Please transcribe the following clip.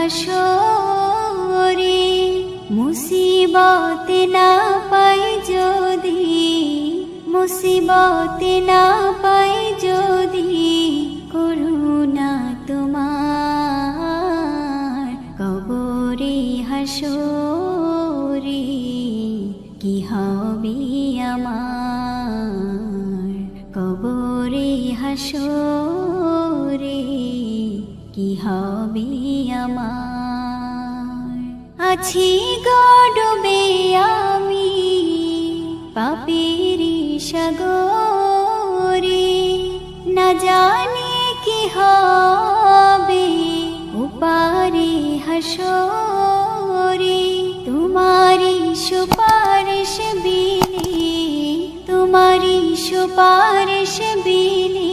হাসরে মুসিবত না পাই যদি, মুসিবত না পাই যদি, করুণা তোমার কবরে হাসরে কি হবে আমার, কবরে হাসরে কি হবে আমার। আছি গডবে আমি পাপেরি সাগরে, না জানি কি হবে ওপারে হাসরে, তোমারি সুপারিশ বিনে, তোমারি সুপারিশ বিনে